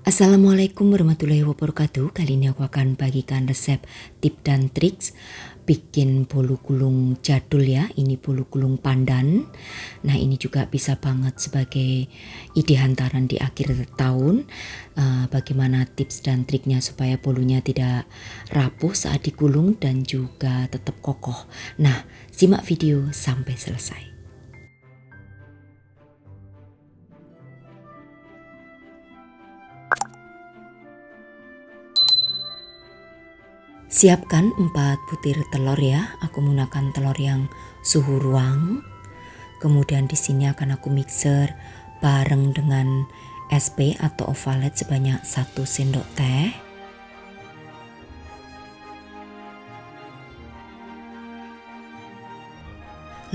Assalamualaikum warahmatullahi wabarakatuh. Kali ini aku akan bagikan resep tip dan triks bikin bolu gulung jadul ya. Ini bolu gulung pandan. Nah, ini juga bisa banget sebagai ide hantaran di akhir tahun. Bagaimana tips dan triknya supaya bolunya tidak rapuh saat digulung dan juga tetap kokoh. Nah, simak video sampai selesai. Siapkan 4 butir telur ya. Aku menggunakan telur yang suhu ruang. Kemudian di sini akan aku mixer bareng dengan SP atau ovalet sebanyak 1 sendok teh.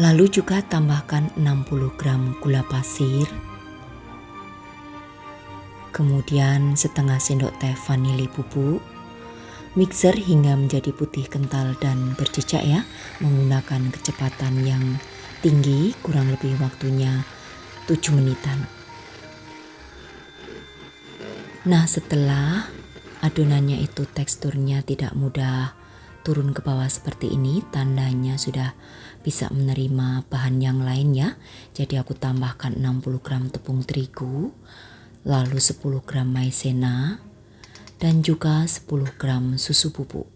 Lalu juga tambahkan 60 gram gula pasir. Kemudian setengah sendok teh vanili bubuk. Mixer hingga menjadi putih kental dan berjejak ya, menggunakan kecepatan yang tinggi, kurang lebih waktunya 7 menitan. Nah, setelah adonannya itu teksturnya tidak mudah turun ke bawah seperti ini, tandanya sudah bisa menerima bahan yang lain ya. Jadi aku tambahkan 60 gram tepung terigu, lalu 10 gram maizena, dan juga 10 gram susu bubuk.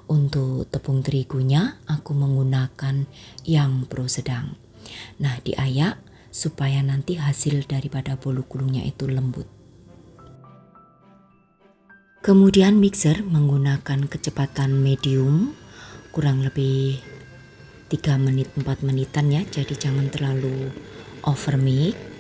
Untuk tepung terigunya aku menggunakan yang pro sedang. Nah, diayak supaya nanti hasil daripada bolu gulungnya itu lembut. Kemudian mixer menggunakan kecepatan medium, kurang lebih 3 menit 4 menitan ya, jadi jangan terlalu over mix.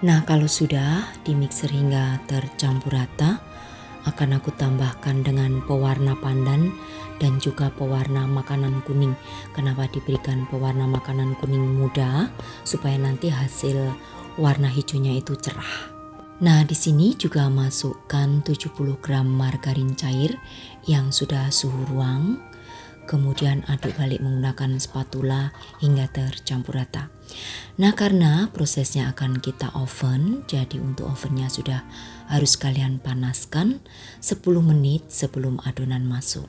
Nah, kalau sudah di mixer hingga tercampur rata, akan aku tambahkan dengan pewarna pandan dan juga pewarna makanan kuning. Kenapa diberikan pewarna makanan kuning muda? Supaya nanti hasil warna hijaunya itu cerah. Nah, di sini juga masukkan 70 gram margarin cair yang sudah suhu ruang. Kemudian aduk balik menggunakan spatula hingga tercampur rata. Nah, karena prosesnya akan kita oven, jadi untuk ovennya sudah harus kalian panaskan 10 menit sebelum adonan masuk.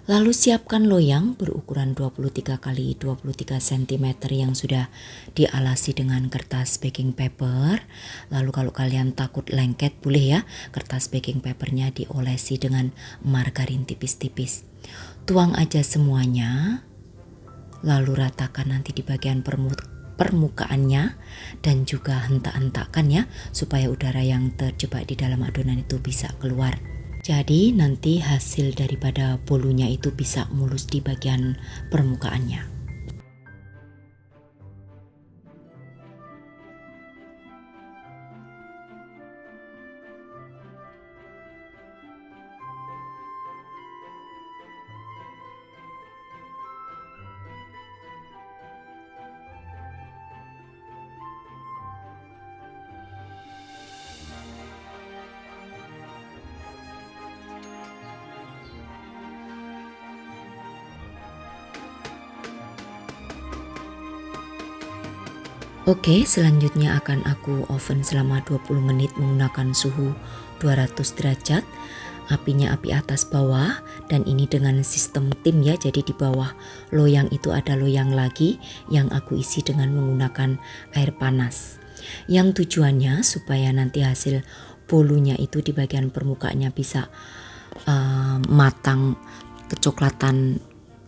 Lalu siapkan loyang berukuran 23 x 23 cm yang sudah dialasi dengan kertas baking paper. Lalu kalau kalian takut lengket boleh ya, kertas baking papernya diolesi dengan margarin tipis-tipis. Tuang aja semuanya, lalu ratakan nanti di bagian permukaannya dan juga hentak-hentakkan ya, supaya udara yang terjebak di dalam adonan itu bisa keluar. Jadi nanti hasil daripada bolunya itu bisa mulus di bagian permukaannya. Oke, selanjutnya akan aku oven selama 20 menit menggunakan suhu 200 derajat. Apinya api atas bawah, dan ini dengan sistem tim ya, jadi di bawah loyang itu ada loyang lagi yang aku isi dengan menggunakan air panas. Yang tujuannya supaya nanti hasil bolunya itu di bagian permukaannya bisa matang, kecoklatan,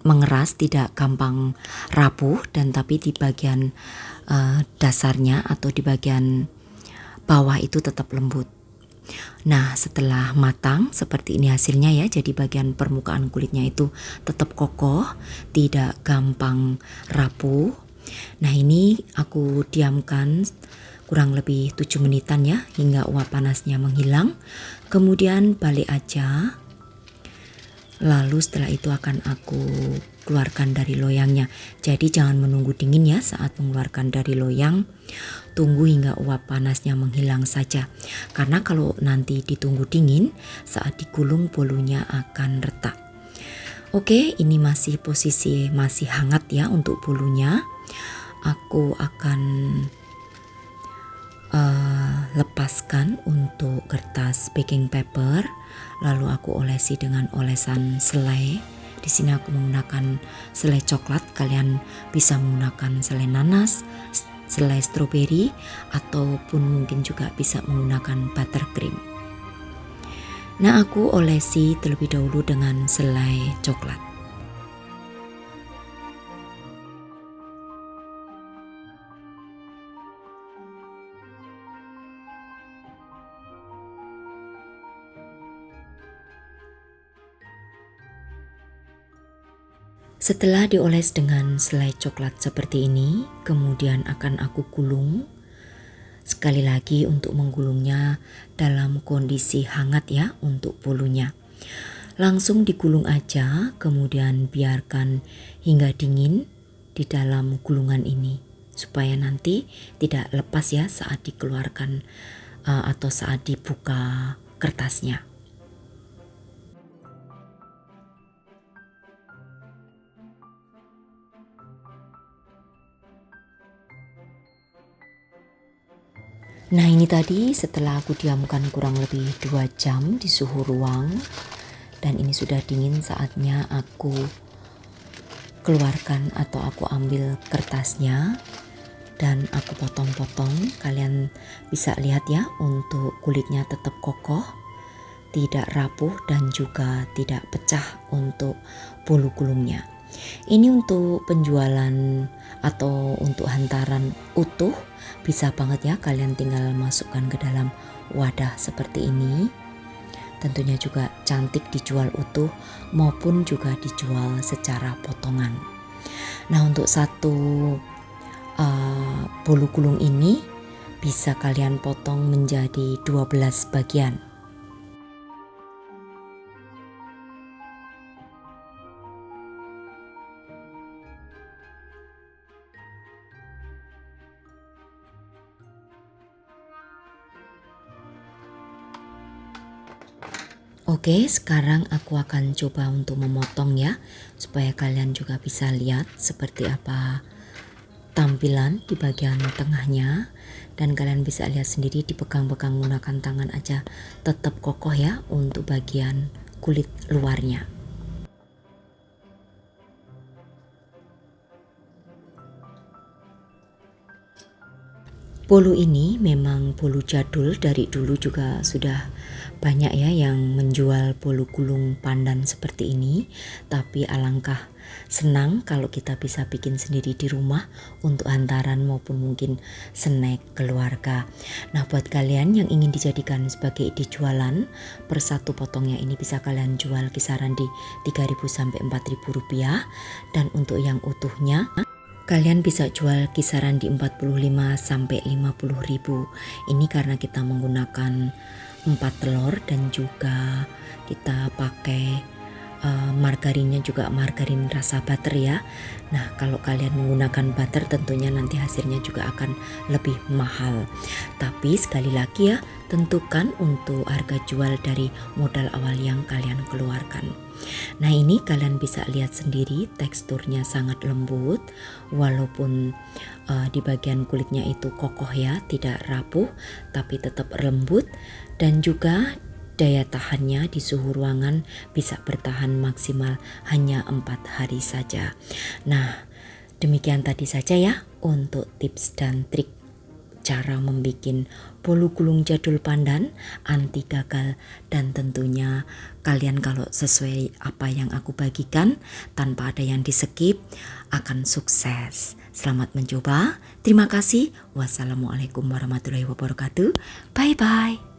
mengeras, tidak gampang rapuh, dan tapi di bagian dasarnya atau di bagian bawah itu tetap lembut. Nah, setelah matang seperti ini hasilnya ya, jadi bagian permukaan kulitnya itu tetap kokoh, tidak gampang rapuh. Nah, ini aku diamkan kurang lebih 7 menitan ya, hingga uap panasnya menghilang. Kemudian balik aja. Lalu setelah itu akan aku keluarkan dari loyangnya. Jadi jangan menunggu dingin ya saat mengeluarkan dari loyang. Tunggu hingga uap panasnya menghilang saja. Karena kalau nanti ditunggu dingin, saat digulung bolunya akan retak. Oke, ini masih posisi masih hangat ya untuk bolunya. Aku akan lepaskan untuk kertas baking paper, lalu aku olesi dengan olesan selai. Di sini aku menggunakan selai coklat, kalian bisa menggunakan selai nanas, selai stroberi, ataupun mungkin juga bisa menggunakan buttercream. Nah, aku olesi terlebih dahulu dengan selai coklat. Setelah dioles dengan selai coklat seperti ini, kemudian akan aku gulung. Sekali lagi untuk menggulungnya dalam kondisi hangat ya untuk bolunya. Langsung digulung aja, kemudian biarkan hingga dingin di dalam gulungan ini. Supaya nanti tidak lepas ya saat dikeluarkan atau saat dibuka kertasnya. Nah, ini tadi setelah aku diamkan kurang lebih 2 jam di suhu ruang dan ini sudah dingin, saatnya aku keluarkan atau aku ambil kertasnya dan aku potong-potong. Kalian bisa lihat ya, untuk kulitnya tetap kokoh, tidak rapuh dan juga tidak pecah untuk bolu gulungnya. Ini untuk penjualan atau untuk hantaran utuh, bisa banget ya kalian tinggal masukkan ke dalam wadah seperti ini. Tentunya juga cantik dijual utuh maupun juga dijual secara potongan. Nah, untuk satu bolu gulung ini bisa kalian potong menjadi 12 bagian. Oke, sekarang aku akan coba untuk memotong ya, supaya kalian juga bisa lihat seperti apa tampilan di bagian tengahnya. Dan kalian bisa lihat sendiri, dipegang-pegang menggunakan tangan aja tetap kokoh ya untuk bagian kulit luarnya. Bolu ini memang bolu jadul, dari dulu juga sudah banyak ya yang menjual bolu gulung pandan seperti ini. Tapi alangkah senang kalau kita bisa bikin sendiri di rumah untuk hantaran maupun mungkin snack keluarga. Nah, buat kalian yang ingin dijadikan sebagai dijualan, per satu potongnya ini bisa kalian jual kisaran di 3.000 sampai 4.000 rupiah. Dan untuk yang utuhnya kalian bisa jual kisaran di 45 sampai 50.000. Ini karena kita menggunakan 4 telur dan juga kita pakai margarinnya juga margarin rasa butter ya. Nah, kalau kalian menggunakan butter tentunya nanti hasilnya juga akan lebih mahal. Tapi sekali lagi ya, tentukan untuk harga jual dari modal awal yang kalian keluarkan. Nah, ini kalian bisa lihat sendiri, teksturnya sangat lembut, walaupun di bagian kulitnya itu kokoh ya, tidak rapuh, tapi tetap lembut. Dan juga daya tahannya di suhu ruangan bisa bertahan maksimal hanya 4 hari saja. Nah, demikian tadi saja ya untuk tips dan trik cara membuat bolu gulung jadul pandan anti gagal. Dan tentunya kalian kalau sesuai apa yang aku bagikan tanpa ada yang di skip akan sukses. Selamat mencoba. Terima kasih. Wassalamualaikum warahmatullahi wabarakatuh. Bye bye.